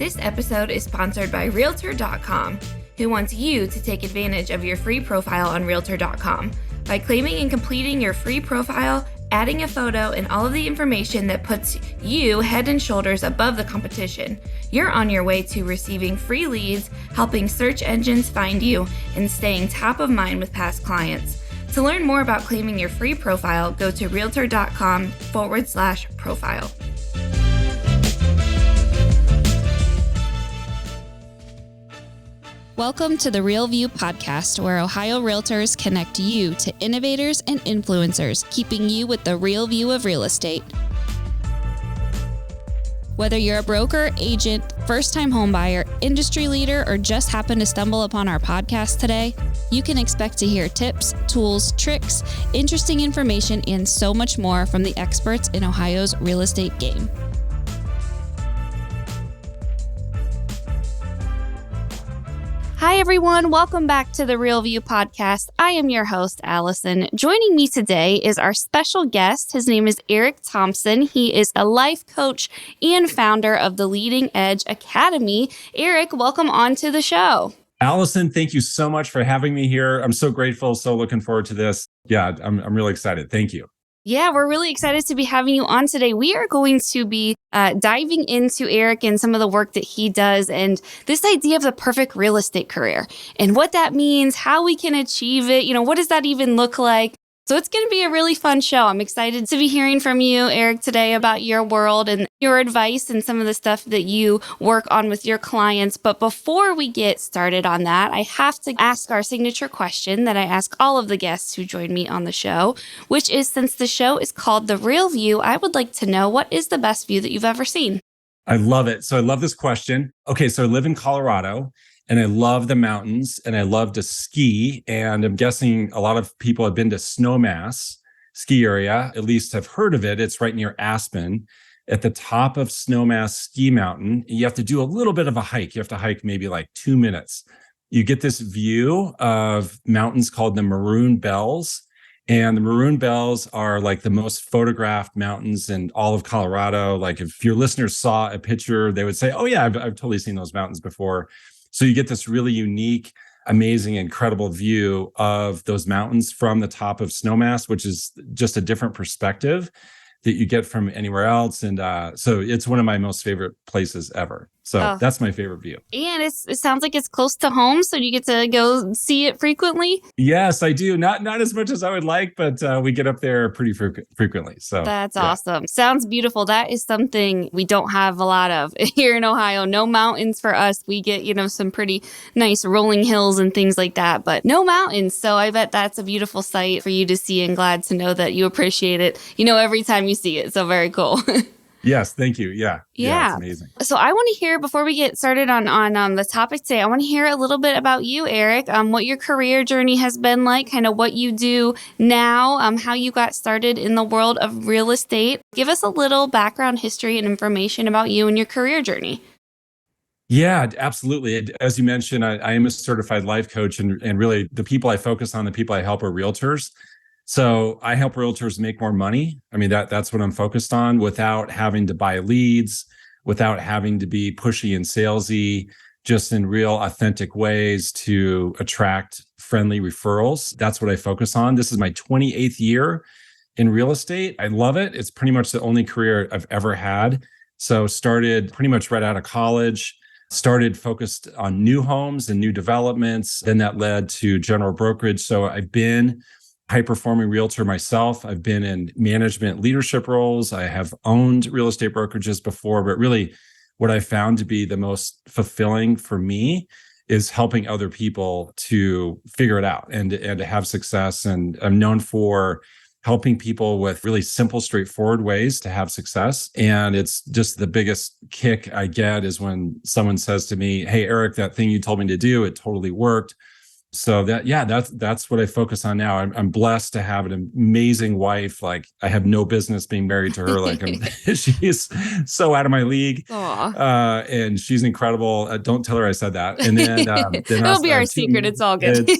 This episode is sponsored by Realtor.com, who wants you to take advantage of your free profile on Realtor.com. By claiming and completing your free profile, adding a photo, and all of the information that puts you head and shoulders above the competition, you're on your way to receiving free leads, helping search engines find you, and staying top of mind with past clients. To learn more about claiming your free profile, go to Realtor.com/profile. Welcome to the Real View podcast, where Ohio Realtors connect you to innovators and influencers, keeping you with the real view of real estate. Whether you're a broker, agent, first-time homebuyer, industry leader, or just happen to stumble upon our podcast today, you can expect to hear tips, tools, tricks, interesting information, and so much more from the experts in Ohio's real estate game. Hi, everyone. Welcome back to the Real View podcast. I am your host, Allison. Joining me today is our special guest. His name is Eric Thompson. He is a life coach and founder of the Leading Edge Academy. Eric, welcome on to the show. Allison, thank you so much for having me here. I'm so grateful. So looking forward to this. Yeah, I'm really excited. Thank you. Yeah, we're really excited to be having you on today. We are going to be diving into Eric and some of the work that he does and this idea of the perfect real estate career and what that means, how we can achieve it. What does that even look like? So it's going to be a really fun show. I'm excited to be hearing from you, Eric, today about your world and your advice and some of the stuff that you work on with your clients. But before we get started on that, I have to ask our signature question that I ask all of the guests who join me on the show, which is, since the show is called The Real View, I would like to know, what is the best view that you've ever seen? I love it. So I love this question. Okay, so I live in Colorado. And I love the mountains and I love to ski. And I'm guessing a lot of people have been to Snowmass ski area, at least have heard of it. It's right near Aspen at the top of Snowmass Ski Mountain. You have to do a little bit of a hike. You have to hike maybe like 2 minutes. You get this view of mountains called the Maroon Bells. And the Maroon Bells are like the most photographed mountains in all of Colorado. Like if your listeners saw a picture, they would say, oh yeah, I've totally seen those mountains before. So you get this really unique, amazing, incredible view of those mountains from the top of Snowmass, which is just a different perspective that you get from anywhere else. And so it's one of my most favorite places ever. So that's my favorite view. And it sounds like it's close to home, so you get to go see it frequently? Yes, I do. Not as much as I would like, but we get up there pretty frequently. So that's awesome. Sounds beautiful. That is something we don't have a lot of here in Ohio. No mountains for us. We get, some pretty nice rolling hills and things like that, but no mountains. So I bet that's a beautiful sight for you to see, and glad to know that you appreciate it, every time you see it. So very cool. Yes, thank you. Yeah, it's amazing. So I want to hear, before we get started on the topic today, I want to hear a little bit about you, Eric, what your career journey has been like, kind of what you do now, how you got started in the world of real estate. Give us a little background history and information about you and your career journey. Yeah, absolutely. As you mentioned, I am a certified life coach, and really the people I focus on, the people I help are realtors. So I help realtors make more money. I mean, that's what I'm focused on, without having to buy leads, without having to be pushy and salesy, just in real authentic ways to attract friendly referrals. That's what I focus on. This is my 28th year in real estate. I love it. It's pretty much the only career I've ever had. So started pretty much right out of college, started focused on new homes and new developments. Then that led to general brokerage. So I've been high-performing realtor myself. I've been in management leadership roles. I have owned real estate brokerages before, but really what I found to be the most fulfilling for me is helping other people to figure it out and to have success. And I'm known for helping people with really simple, straightforward ways to have success. And it's just the biggest kick I get is when someone says to me, hey, Eric, that thing you told me to do, it totally worked. So that's what I focus on now. I'm blessed to have an amazing wife. Like, I have no business being married to her. Like, she's so out of my league. And she's incredible. Don't tell her I said that. And then it'll be our secret. It's all good.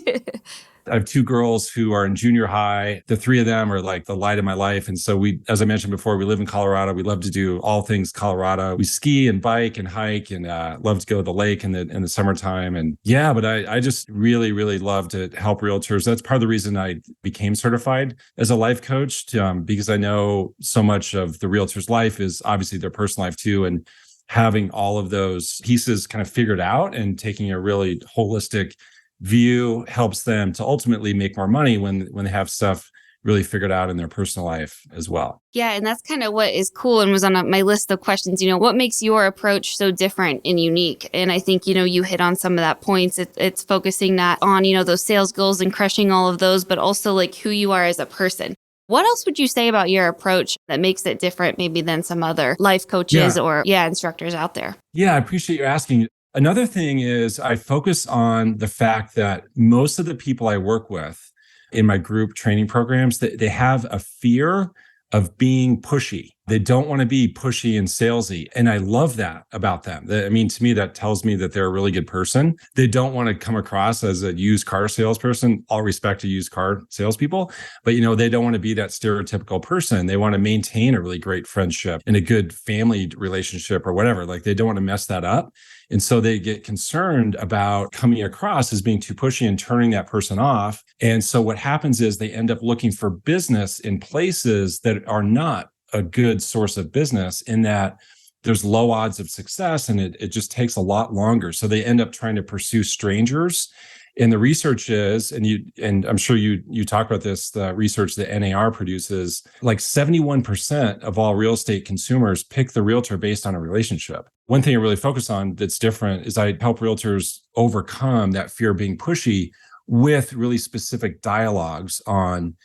I have two girls who are in junior high. The three of them are like the light of my life. And so as I mentioned before, we live in Colorado. We love to do all things Colorado. We ski and bike and hike and love to go to the lake in the summertime. And yeah, but I just really, really love to help realtors. That's part of the reason I became certified as a life coach, because I know so much of the realtor's life is obviously their personal life too. And having all of those pieces kind of figured out and taking a really holistic view helps them to ultimately make more money when they have stuff really figured out in their personal life as well. Yeah, and that's kind of what is cool and was on my list of questions. What makes your approach so different and unique? And I think, you hit on some of that points. It's focusing not on, those sales goals and crushing all of those, but also like who you are as a person. What else would you say about your approach that makes it different maybe than some other life coaches or instructors out there? Yeah, I appreciate you asking. Another thing is I focus on the fact that most of the people I work with in my group training programs, they have a fear of being pushy. They don't want to be pushy and salesy. And I love that about them. To me, that tells me that they're a really good person. They don't want to come across as a used car salesperson. All respect to used car salespeople, but they don't want to be that stereotypical person. They want to maintain a really great friendship and a good family relationship or whatever. Like they don't want to mess that up. And so they get concerned about coming across as being too pushy and turning that person off. And so what happens is they end up looking for business in places that are not a good source of business, in that there's low odds of success and it just takes a lot longer. So they end up trying to pursue strangers. And the research is, and I'm sure you talk about this, the research that NAR produces, like 71% of all real estate consumers pick the realtor based on a relationship. One thing I really focus on that's different is I help realtors overcome that fear of being pushy with really specific dialogues on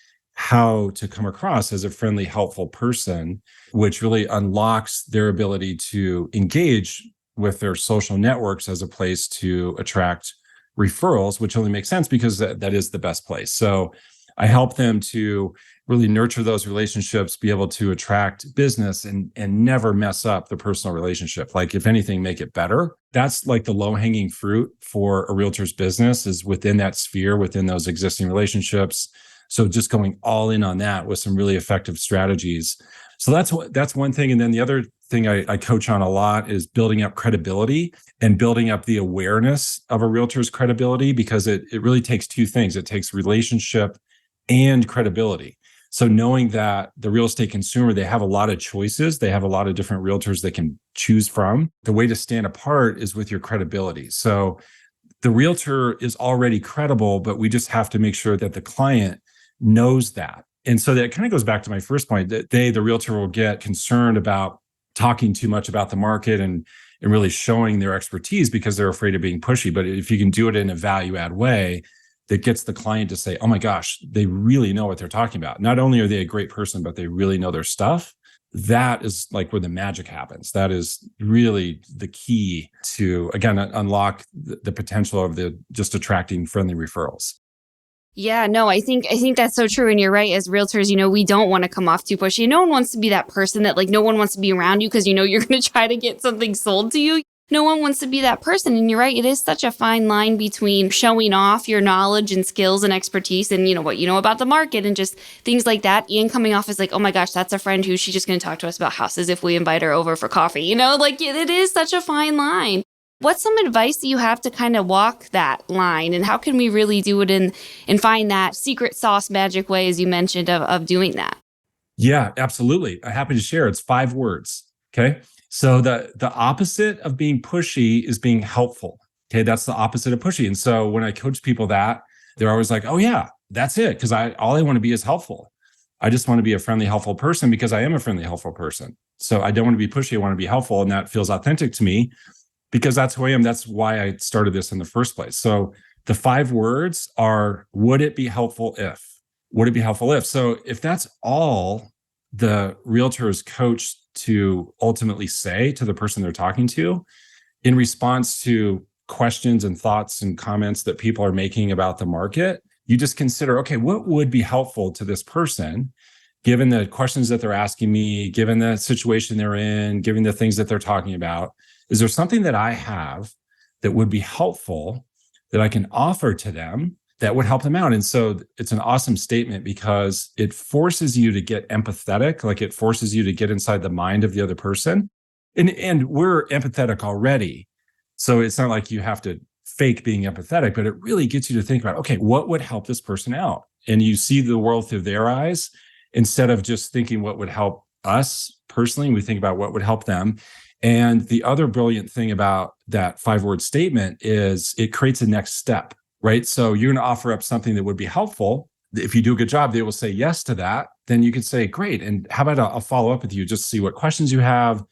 how to come across as a friendly, helpful person, which really unlocks their ability to engage with their social networks as a place to attract referrals, which only makes sense because that is the best place. So I help them to really nurture those relationships, be able to attract business and never mess up the personal relationship. Like if anything, make it better. That's like the low-hanging fruit for a realtor's business, is within that sphere, within those existing relationships. So just going all in on that with some really effective strategies. So that's one thing. And then the other thing I coach on a lot is building up credibility and building up the awareness of a realtor's credibility, because it really takes two things. It takes relationship and credibility. So knowing that the real estate consumer, they have a lot of choices. They have a lot of different realtors they can choose from. The way to stand apart is with your credibility. So the realtor is already credible, but we just have to make sure that the client knows that. And so that kind of goes back to my first point, that the realtor will get concerned about talking too much about the market and really showing their expertise because they're afraid of being pushy. But if you can do it in a value add way that gets the client to say, oh my gosh, they really know what they're talking about. Not only are they a great person, but they really know their stuff. That is like where the magic happens. That is really the key to, again, unlock the potential of just attracting friendly referrals. Yeah, no, I think that's so true. And you're right. As realtors, we don't want to come off too pushy. No one wants to be that person that no one wants to be around you because you're going to try to get something sold to you. No one wants to be that person. And you're right. It is such a fine line between showing off your knowledge and skills and expertise and what you know about the market and just things like that, and coming off as like, oh my gosh, that's a friend she's just going to talk to us about houses if we invite her over for coffee. It is such a fine line. What's some advice that you have to kind of walk that line, and how can we really do it and find that secret sauce magic way, as you mentioned, of doing that? Yeah, absolutely. I'm happy to share. It's 5 words. Okay. So the opposite of being pushy is being helpful. Okay. That's the opposite of pushy. And so when I coach people they're always like, oh yeah, that's it. Because all I want to be is helpful. I just want to be a friendly, helpful person because I am a friendly, helpful person. So I don't want to be pushy. I want to be helpful. And that feels authentic to me, because that's who I am. That's why I started this in the first place. So the 5 words are, would it be helpful if? Would it be helpful if? So if that's all the realtor is coached to ultimately say to the person they're talking to in response to questions and thoughts and comments that people are making about the market, you just consider, okay, what would be helpful to this person, given the questions that they're asking me, given the situation they're in, given the things that they're talking about? Is there something that I have that would be helpful that I can offer to them that would help them out. And so it's an awesome statement because it forces you to get empathetic, like it forces you to get inside the mind of the other person. And we're empathetic already. So it's not like you have to fake being empathetic, but it really gets you to think about, okay, what would help this person out? And you see the world through their eyes instead of just thinking what would help us personally. We think about what would help them. And the other brilliant thing about that 5-word statement is it creates a next step, right? So you're going to offer up something that would be helpful. If you do a good job, they will say yes to that. Then you could say, great. And how about I'll follow up with you, just see what questions you have,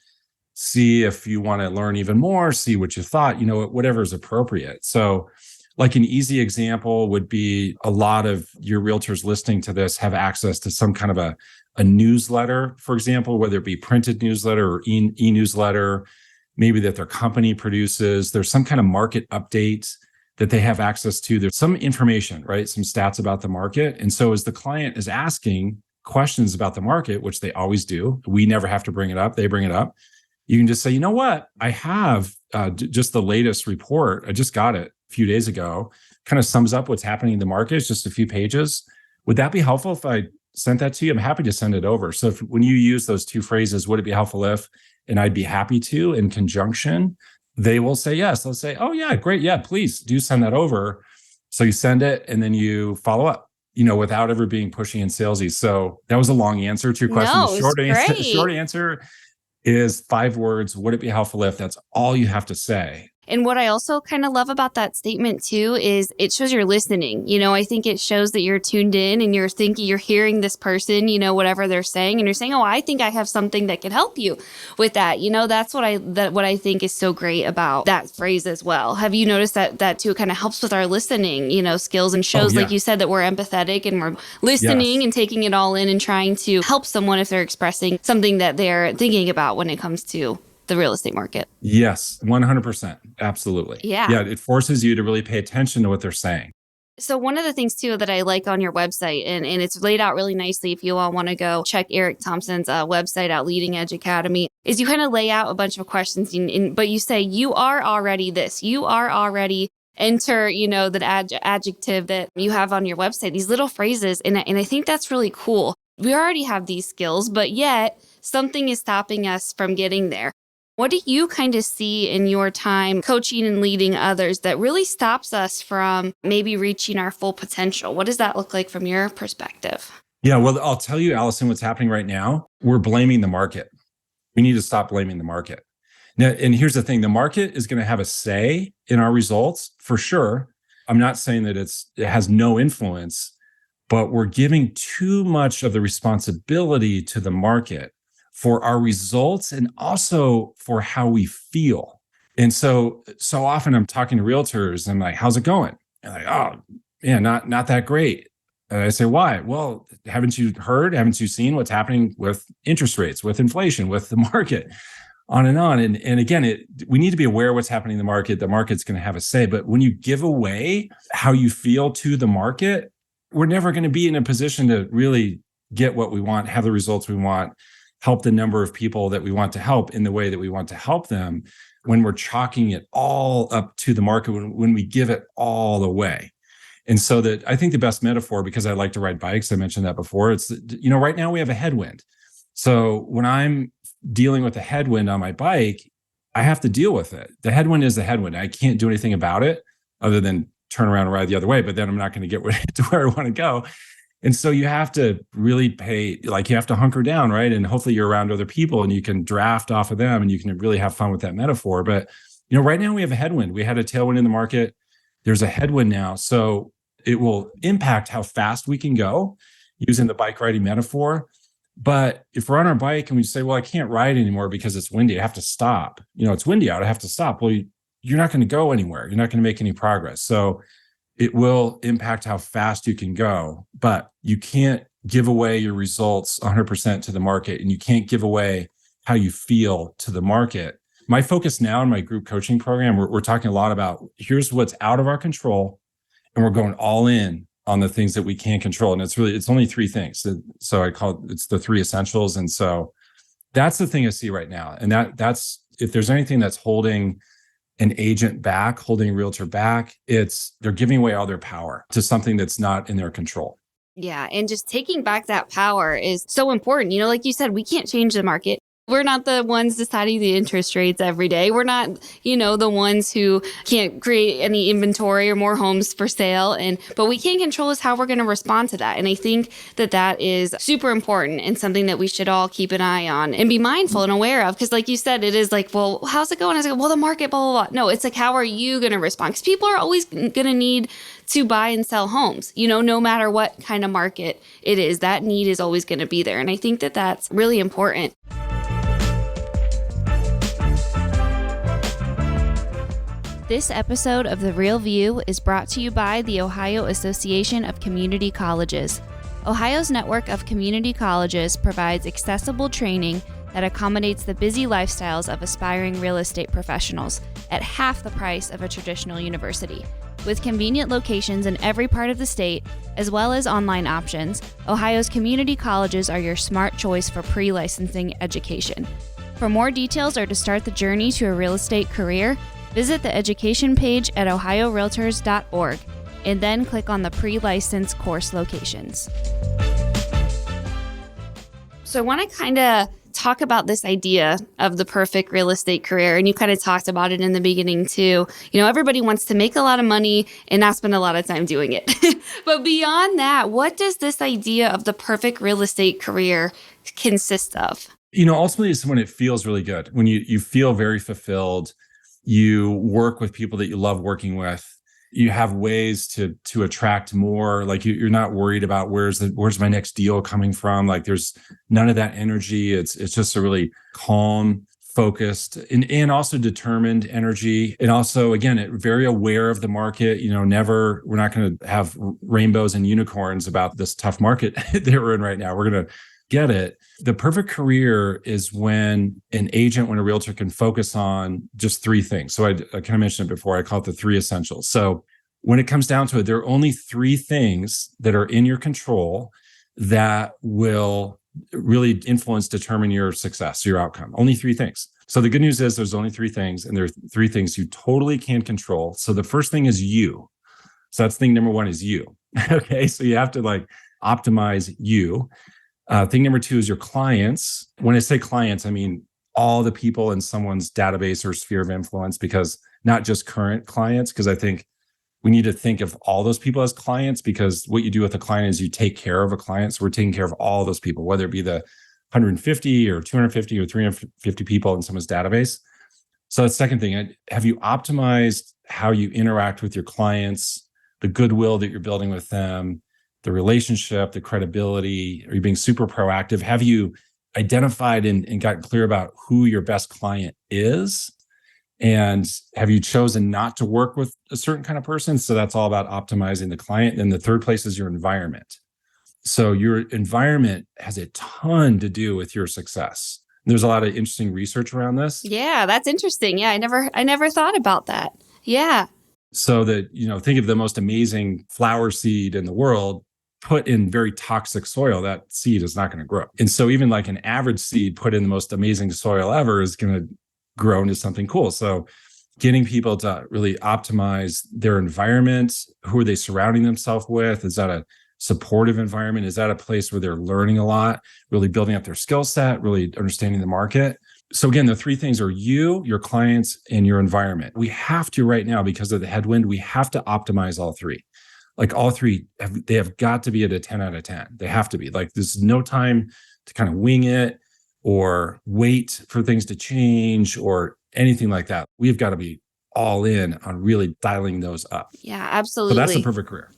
see if you want to learn even more, see what you thought, whatever is appropriate. So like an easy example would be a lot of your realtors listening to this have access to some kind of a newsletter, for example, whether it be printed newsletter or e-newsletter, maybe that their company produces. There's some kind of market update that they have access to. There's some information, right? Some stats about the market. And so as the client is asking questions about the market, which they always do, we never have to bring it up, they bring it up. You can just say, you know what? I have just the latest report. I just got it a few days ago. Kind of sums up what's happening in the market. It's just a few pages. Would that be helpful if I sent that to you? I'm happy to send it over. So when you use those two phrases, would it be helpful if, and I'd be happy to, in conjunction, they will say yes. They'll say, oh yeah, great. Yeah, please do send that over. So you send it and then you follow up, without ever being pushy and salesy. So that was a long answer to your question. No, The short answer is 5 words. Would it be helpful if? That's all you have to say. And what I also kind of love about that statement too is it shows you're listening. I think it shows that you're tuned in and you're thinking, you're hearing this person, whatever they're saying, and you're saying, oh, I think I have something that can help you with that. That's what I think is so great about that phrase as well. Have you noticed that too? It kind of helps with our listening, skills, and shows, like you said, that we're empathetic and we're listening and taking it all in and trying to help someone if they're expressing something that they're thinking about when it comes to the real estate market. Yes, 100%. Absolutely. Yeah. It forces you to really pay attention to what they're saying. So one of the things too that I like on your website, and it's laid out really nicely if you all want to go check Eric Thompson's website out, Leading Edge Academy, is you kind of lay out a bunch of questions, but you say, you are already this, you are already enter, that adjective that you have on your website, these little phrases. And I think that's really cool. We already have these skills, but yet something is stopping us from getting there. What do you kind of see in your time coaching and leading others that really stops us from maybe reaching our full potential? What does that look like from your perspective? Yeah, well, I'll tell you, Allison, what's happening right now. We're blaming the market. We need to stop blaming the market. Now, and here's the thing, the market is going to have a say in our results for sure. I'm not saying that it has no influence, but we're giving too much of the responsibility to the market for our results and also for how we feel. And so often I'm talking to realtors and I'm like, how's it going? And like, oh, yeah, not that great. And I say, why? Well, haven't you heard? Haven't you seen what's happening with interest rates, with inflation, with the market, on and on. And again, we need to be aware of what's happening in the market. The market's going to have a say. But when you give away how you feel to the market, we're never going to be in a position to really get what we want, have the results we want, help the number of people that we want to help in the way that we want to help them, when we're chalking it all up to the market, when we give it all away. And so that I think the best metaphor, because I like to ride bikes, I mentioned that before, it's, right now we have a headwind. So when I'm dealing with a headwind on my bike, I have to deal with it. The headwind is the headwind. I can't do anything about it other than turn around and ride the other way, but then I'm not going to get to where I want to go. And so you have to really you have to hunker down, right? And hopefully you're around other people and you can draft off of them and you can really have fun with that metaphor. But, right now we have a headwind. We had a tailwind in the market. There's a headwind now. So it will impact how fast we can go using the bike riding metaphor. But if we're on our bike and we say, well, I can't ride anymore because it's windy, I have to stop. It's windy out, I have to stop. Well, you're not going to go anywhere. You're not going to make any progress. So it will impact how fast you can go, but you can't give away your results 100% to the market, and you can't give away how you feel to the market. My focus now in my group coaching program, we're talking a lot about here's what's out of our control, and we're going all in on the things that we can control. And it's only 3 things. So I call it's the 3 essentials. And so that's the thing I see right now. And that's, if there's anything that's holding an agent back, holding a realtor back. They're giving away all their power to something that's not in their control. Yeah. And just taking back that power is so important. Like you said, we can't change the market. We're not the ones deciding the interest rates every day. We're not, the ones who can't create any inventory or more homes for sale. But we can control is how we're going to respond to that. And I think that is super important and something that we should all keep an eye on and be mindful and aware of. Because like you said, it is like, well, how's it going? I was like, well, the market, blah, blah, blah. No, it's like, how are you going to respond? Because people are always going to need to buy and sell homes, no matter what kind of market it is. That need is always going to be there. And I think that that's really important. This episode of The Real View is brought to you by the Ohio Association of Community Colleges. Ohio's network of community colleges provides accessible training that accommodates the busy lifestyles of aspiring real estate professionals at half the price of a traditional university. With convenient locations in every part of the state, as well as online options, Ohio's community colleges are your smart choice for pre-licensing education. For more details or to start the journey to a real estate career, visit the education page at ohiorealtors.org and then click on the pre-license course locations. So I want to kind of talk about this idea of the perfect real estate career. And you kind of talked about it in the beginning too. Everybody wants to make a lot of money and not spend a lot of time doing it. But beyond that, what does this idea of the perfect real estate career consist of? Ultimately it's when it feels really good, when you feel very fulfilled. You work with people that you love working with. You have ways to attract more. Like you're not worried about where's my next deal coming from. Like there's none of that energy. It's just a really calm, focused, and also determined energy. And also, again, very aware of the market. We're not going to have rainbows and unicorns about this tough market that we're in right now. We're going to get it. The perfect career is when an agent, when a realtor can focus on just three things. So I kind of mentioned it before. I call it the three essentials. So when it comes down to it, there are only three things that are in your control that will really determine your success, your outcome. Only three things. So the good news is there's only three things, and there are three things you totally can control. So the first thing is you. So that's thing number one is you. Okay. So you have to optimize you. Thing number two is your clients. When I say clients, I mean all the people in someone's database or sphere of influence, because not just current clients, because I think we need to think of all those people as clients, because what you do with a client is you take care of a client. So we're taking care of all those people, whether it be the 150 or 250 or 350 people in someone's database. So the second thing, have you optimized how you interact with your clients, the goodwill that you're building with them, the relationship, the credibility? Are you being super proactive? Have you identified and gotten clear about who your best client is? And have you chosen not to work with a certain kind of person? So that's all about optimizing the client. And the third place is your environment. So your environment has a ton to do with your success. There's a lot of interesting research around this. Yeah, that's interesting. Yeah, I never thought about that. Yeah. So that, think of the most amazing flower seed in the world, put in very toxic soil, that seed is not going to grow. And so even like an average seed put in the most amazing soil ever is going to grow into something cool. So getting people to really optimize their environment, who are they surrounding themselves with? Is that a supportive environment? Is that a place where they're learning a lot, really building up their skill set, really understanding the market? So again, the three things are you, your clients, and your environment. We have to right now, because of the headwind, we have to optimize all three. Like all three, they have got to be at a 10 out of 10. They have to be. Like there's no time to kind of wing it or wait for things to change or anything like that. We've got to be all in on really dialing those up. Yeah, absolutely. So that's the perfect career.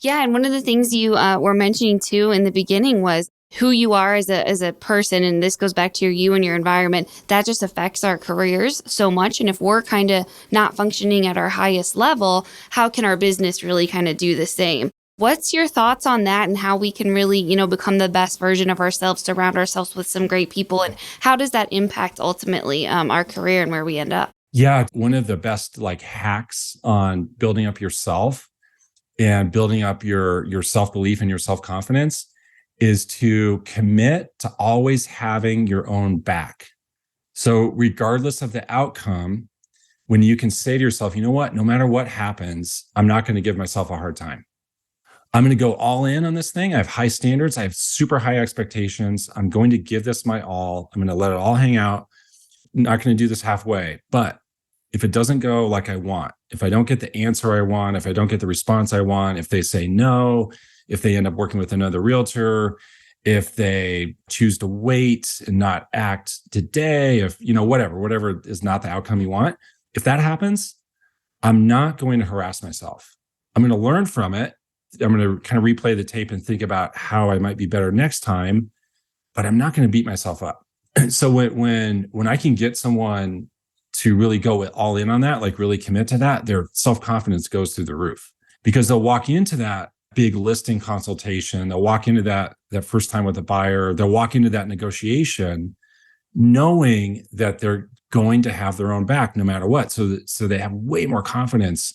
Yeah. And one of the things you were mentioning too in the beginning was who you are as a person. And this goes back to you and your environment. That just affects our careers so much. And if we're kind of not functioning at our highest level, how can our business really kind of do the same? What's your thoughts on that and how we can really, become the best version of ourselves, surround ourselves with some great people? And how does that impact ultimately our career and where we end up? Yeah. One of the best hacks on building up yourself and building up your self-belief and your self-confidence is to commit to always having your own back. So regardless of the outcome, when you can say to yourself, you know what, no matter what happens, I'm not going to give myself a hard time. I'm going to go all in on this thing. I have high standards. I have super high expectations. I'm going to give this my all. I'm going to let it all hang out. I'm not going to do this halfway. But if it doesn't go like I want, if I don't get the answer I want, if I don't get the response I want, if they say no, if they end up working with another realtor, if they choose to wait and not act today, if, whatever is not the outcome you want, if that happens, I'm not going to harass myself. I'm going to learn from it. I'm going to kind of replay the tape and think about how I might be better next time, but I'm not going to beat myself up. So when I can get someone to really go all in on that, like really commit to that, their self-confidence goes through the roof, because they'll walk into that big listing consultation, they'll walk into that first time with a buyer, they'll walk into that negotiation knowing that they're going to have their own back no matter what. So they have way more confidence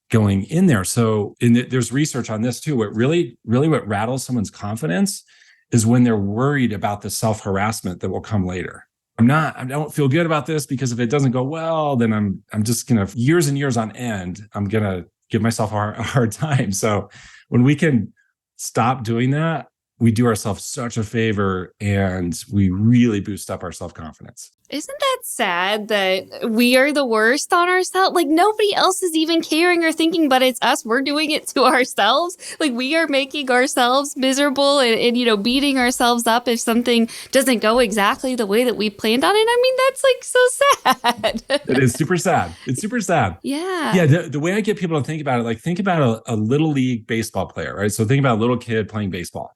going in there. So there's research on this too. What really what rattles someone's confidence is when they're worried about the self-harassment that will come later. I don't feel good about this because if it doesn't go well, then I'm just gonna, years and years on end, I'm gonna give myself a hard time. So when we can stop doing that, we do ourselves such a favor and we really boost up our self-confidence. Isn't that sad that we are the worst on ourselves? Like nobody else is even caring or thinking, but it's us. We're doing it to ourselves. Like we are making ourselves miserable and beating ourselves up if something doesn't go exactly the way that we planned on it. I mean, that's like so sad. It is super sad. It's super sad. Yeah. Yeah. The way I get people to think about it, like think about a little league baseball player, right? So think about a little kid playing baseball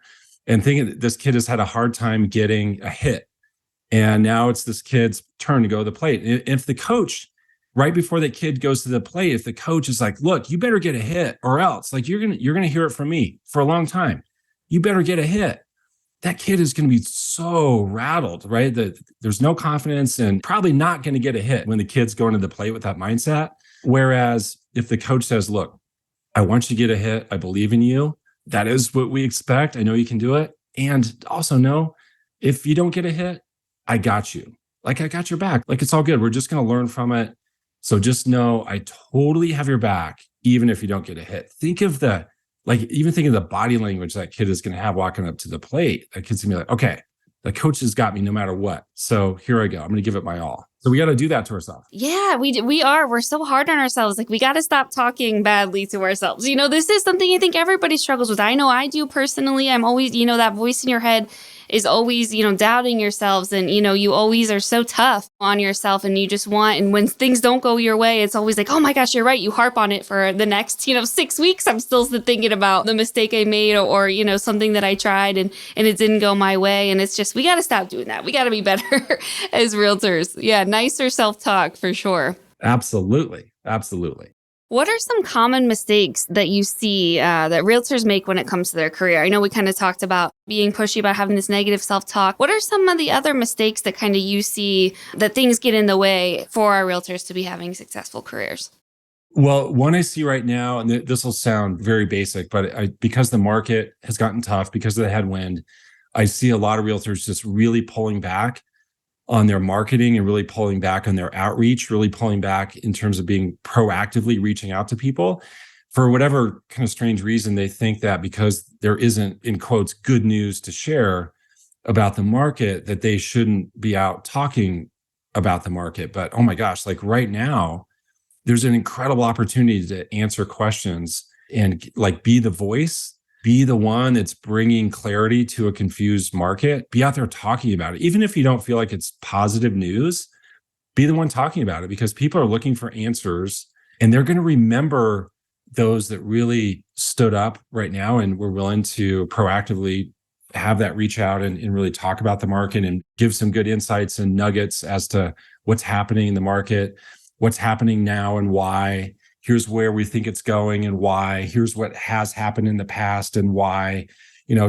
and thinking this kid has had a hard time getting a hit. And now it's this kid's turn to go to the plate. If the coach, right before that kid goes to the plate, if the coach is like, look, you better get a hit or else, like you're gonna hear it from me for a long time. You better get a hit. That kid is gonna be so rattled, right? That there's no confidence and probably not gonna get a hit when the kid's going to the plate with that mindset. Whereas if the coach says, look, I want you to get a hit. I believe in you. That is what we expect. I know you can do it. And also know if you don't get a hit, I got you. Like I got your back. Like it's all good. We're just going to learn from it. So just know I totally have your back, even if you don't get a hit. Think of the body language that kid is going to have walking up to the plate. That kid's going to be like, okay, the coach has got me no matter what. So here I go. I'm going to give it my all. So we got to do that to ourselves. Yeah, we are. We're so hard on ourselves. Like we got to stop talking badly to ourselves. This is something I think everybody struggles with. I know I do personally. I'm always, that voice in your head is always, doubting yourselves. And, you always are so tough on yourself and you just want, and when things don't go your way, it's always like, oh my gosh, you're right. You harp on it for the next, 6 weeks. I'm still thinking about the mistake I made or something that I tried and it didn't go my way. And it's just, we got to stop doing that. We got to be better as realtors. Yeah. Nicer self-talk for sure. Absolutely. Absolutely. What are some common mistakes that you see that realtors make when it comes to their career? I know we kind of talked about being pushy, about having this negative self-talk. What are some of the other mistakes that kind of you see that things get in the way for our realtors to be having successful careers? Well, one I see right now, and this will sound very basic, but because the market has gotten tough, because of the headwind, I see a lot of realtors just really pulling back on their marketing and really pulling back on their outreach, really pulling back in terms of being proactively reaching out to people. For whatever kind of strange reason, they think that because there isn't, in quotes, good news to share about the market, that they shouldn't be out talking about the market. But oh my gosh, like right now, there's an incredible opportunity to answer questions and like be the voice. Be the one that's bringing clarity to a confused market. Be out there talking about it. Even if you don't feel like it's positive news, be the one talking about it because people are looking for answers and they're going to remember those that really stood up right now and were willing to proactively have that reach out and really talk about the market and give some good insights and nuggets as to what's happening in the market, what's happening now and why. Here's where we think it's going and why. Here's what has happened in the past and why,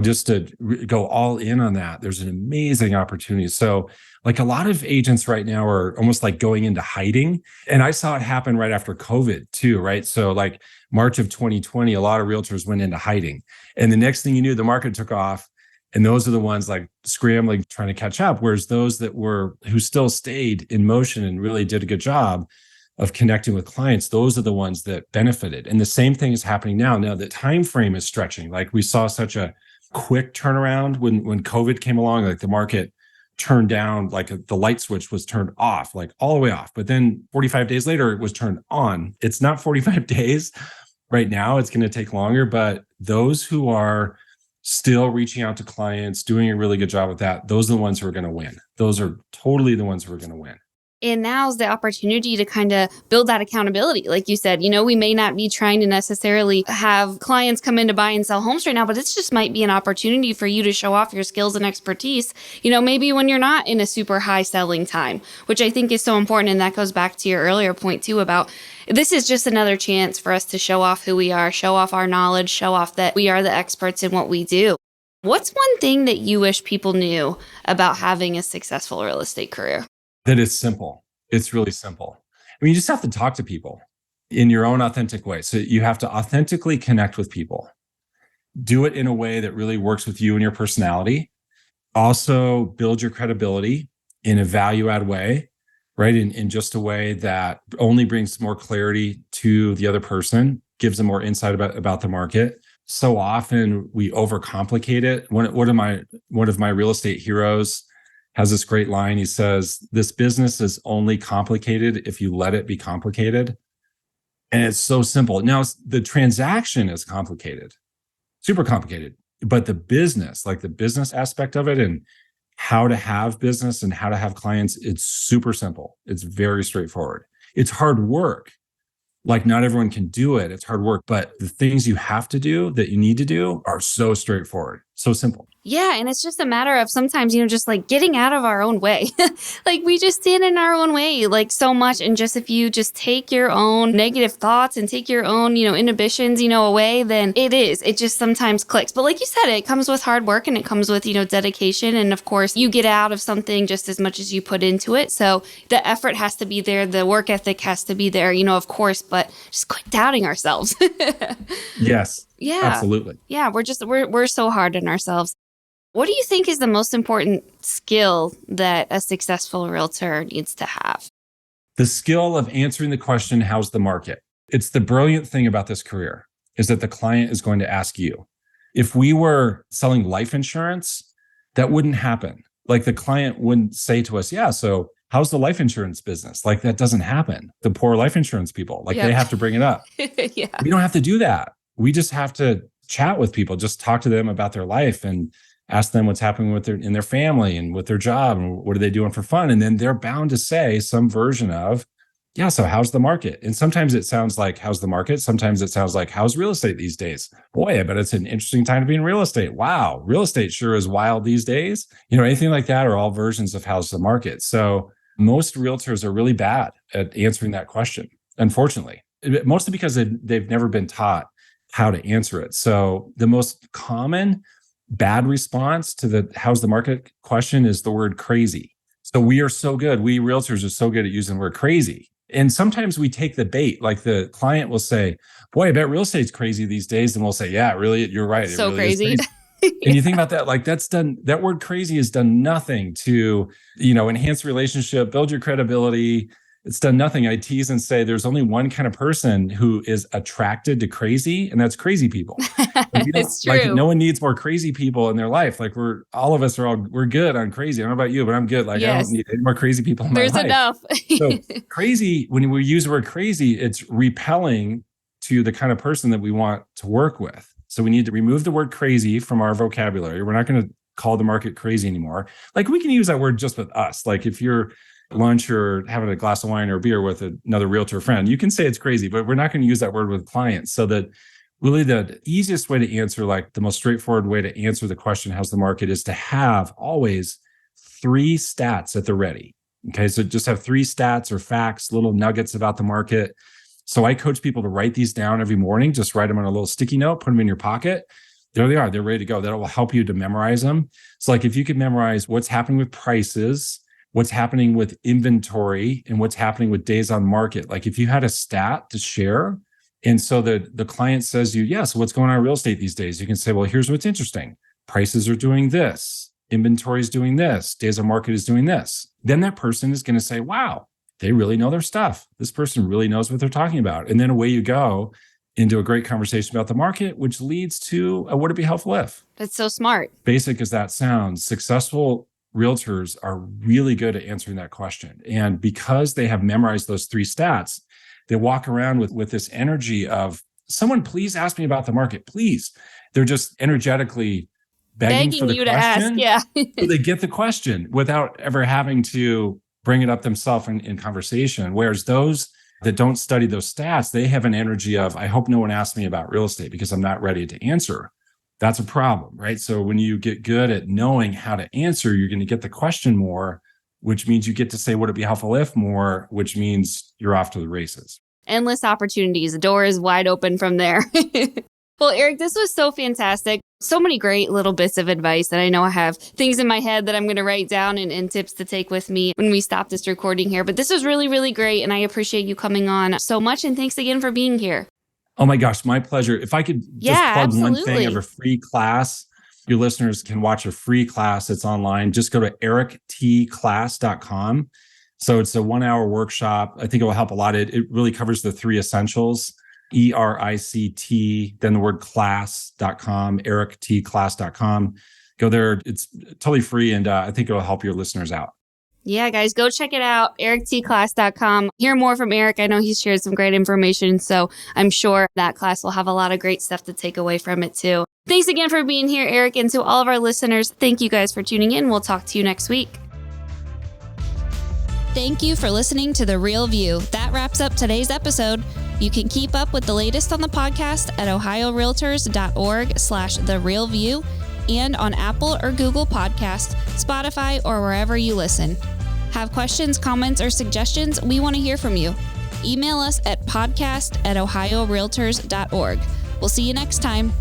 just to go all in on that. There's an amazing opportunity. So like a lot of agents right now are almost like going into hiding. And I saw it happen right after COVID too, right? So like March of 2020, a lot of realtors went into hiding. And the next thing you knew, the market took off. And those are the ones like scrambling, trying to catch up. Whereas those who still stayed in motion and really did a good job, of connecting with clients, those are the ones that benefited. And the same thing is happening now. Now the time frame is stretching. Like we saw such a quick turnaround when COVID came along, like the market turned down, like the light switch was turned off, like all the way off. But then 45 days later, it was turned on. It's not 45 days right now. It's going to take longer. But those who are still reaching out to clients, doing a really good job with that, those are the ones who are going to win. Those are totally the ones who are going to win. And now's the opportunity to kind of build that accountability. Like you said, we may not be trying to necessarily have clients come in to buy and sell homes right now, but this just might be an opportunity for you to show off your skills and expertise, maybe when you're not in a super high selling time, which I think is so important. And that goes back to your earlier point too about this is just another chance for us to show off who we are, show off our knowledge, show off that we are the experts in what we do. What's one thing that you wish people knew about having a successful real estate career? That it's simple. It's really simple. I mean, you just have to talk to people in your own authentic way. So you have to authentically connect with people. Do it in a way that really works with you and your personality. Also build your credibility in a value-add way, right? In just a way that only brings more clarity to the other person, gives them more insight about the market. So often we overcomplicate it. One of my real estate heroes has this great line. He says, "This business is only complicated if you let it be complicated." And it's so simple. Now, the transaction is complicated, super complicated, but the business, like the business aspect of it and how to have business and how to have clients, it's super simple. It's very straightforward. It's hard work. Like not everyone can do it. It's hard work, but the things you have to do that you need to do are so straightforward, so simple. Yeah. And it's just a matter of sometimes, just like getting out of our own way. Like we just stand in our own way, like so much. And just if you just take your own negative thoughts and take your own, inhibitions, away, then it just sometimes clicks. But like you said, it comes with hard work and it comes with, dedication. And of course, you get out of something just as much as you put into it. So the effort has to be there. The work ethic has to be there, of course, but just quit doubting ourselves. Yes. Yeah. Absolutely. Yeah. We're so hard on ourselves. What do you think is the most important skill that a successful realtor needs to have? The skill of answering the question, how's the market? It's the brilliant thing about this career is that the client is going to ask you. If we were selling life insurance, that wouldn't happen. Like the client wouldn't say to us, "Yeah, so how's the life insurance business?" Like that doesn't happen. The poor life insurance people, like They have to bring it up. Yeah. We don't have to do that. We just have to chat with people, just talk to them about their life and ask them what's happening in their family and with their job and what are they doing for fun. And then they're bound to say some version of, "Yeah, so how's the market?" And sometimes it sounds like, "How's the market?" Sometimes it sounds like, "How's real estate these days?" Boy, I bet it's an interesting time to be in real estate. Wow, real estate sure is wild these days. Anything like that are all versions of how's the market. So most realtors are really bad at answering that question, unfortunately, mostly because they've never been taught how to answer it. So the most common bad response to the how's the market question is the word crazy. So we are so good. We realtors are so good at using the word crazy. And sometimes we take the bait. Like the client will say, "Boy, I bet real estate's crazy these days." And we'll say, "Yeah, really, you're right. So it really is crazy." crazy." And you think about that, like that word crazy has done nothing to, enhance the relationship, build your credibility. It's done nothing. I tease and say there's only one kind of person who is attracted to crazy, and that's crazy people. It's true. Like no one needs more crazy people in their life. Like all of us we're good on crazy. I don't know about you, but I'm good. Like I don't need any more crazy people in my life. There's enough. So crazy, when we use the word crazy, it's repelling to the kind of person that we want to work with. So we need to remove the word crazy from our vocabulary. We're not going to call the market crazy anymore. Like we can use that word just with us. Like if you're at lunch or having a glass of wine or beer with another realtor friend, you can say it's crazy, but we're not going to use that word with clients. So that really the easiest way to answer, like the most straightforward way to answer the question, how's the market, is to have always 3 stats at the ready. Okay. So just have 3 stats or facts, little nuggets about the market. So I coach people to write these down every morning. Just write them on a little sticky note, put them in your pocket. There they are. They're ready to go. That will help you to memorize them. So like if you could memorize what's happening with prices, what's happening with inventory, and what's happening with days on market. Like if you had a stat to share, and so the client says to you, "Yeah, so what's going on in real estate these days?" You can say, "Well, here's what's interesting. Prices are doing this. Inventory is doing this. Days on market is doing this." Then that person is going to say, "Wow, they really know their stuff. This person really knows what they're talking about. And then away you go into a great conversation about the market, which leads to a would it be helpful if? That's so smart. Basic as that sounds, successful realtors are really good at answering that question. And because they have memorized those 3 stats, they walk around with this energy of, someone please ask me about the market, please. They're just energetically begging for the you question. to ask. Yeah. So they get the question without ever having to bring it up themselves in conversation. Whereas those that don't study those stats, they have an energy of, I hope no one asks me about real estate because I'm not ready to answer. That's a problem, right? So when you get good at knowing how to answer, you're going to get the question more, which means you get to say, would it be helpful if more, which means you're off to the races. Endless opportunities. The door is wide open from there. Well, Eric, this was so fantastic. So many great little bits of advice that I know I have things in my head that I'm going to write down and tips to take with me when we stop this recording here. But this was really, really great. And I appreciate you coming on so much. And thanks again for being here. Oh my gosh, my pleasure. If I could just plug absolutely. one thing of a free class, your listeners can watch a free class. It's online. Just go to erictclass.com. So it's a 1-hour workshop. I think it will help a lot. It really covers the 3 essentials. ERICT, then the word class.com, erictclass.com. Go there. It's totally free. And I think it'll help your listeners out. Yeah, guys, go check it out, erictclass.com. Hear more from Eric. I know he's shared some great information, so I'm sure that class will have a lot of great stuff to take away from it too. Thanks again for being here, Eric, and to all of our listeners, thank you guys for tuning in. We'll talk to you next week. Thank you for listening to The Real View. That wraps up today's episode. You can keep up with the latest on the podcast at ohiorealtors.org/therealview and on Apple or Google Podcasts, Spotify, or wherever you listen. Have questions, comments, or suggestions? We want to hear from you. Email us at podcast@ohiorealtors.org. We'll see you next time.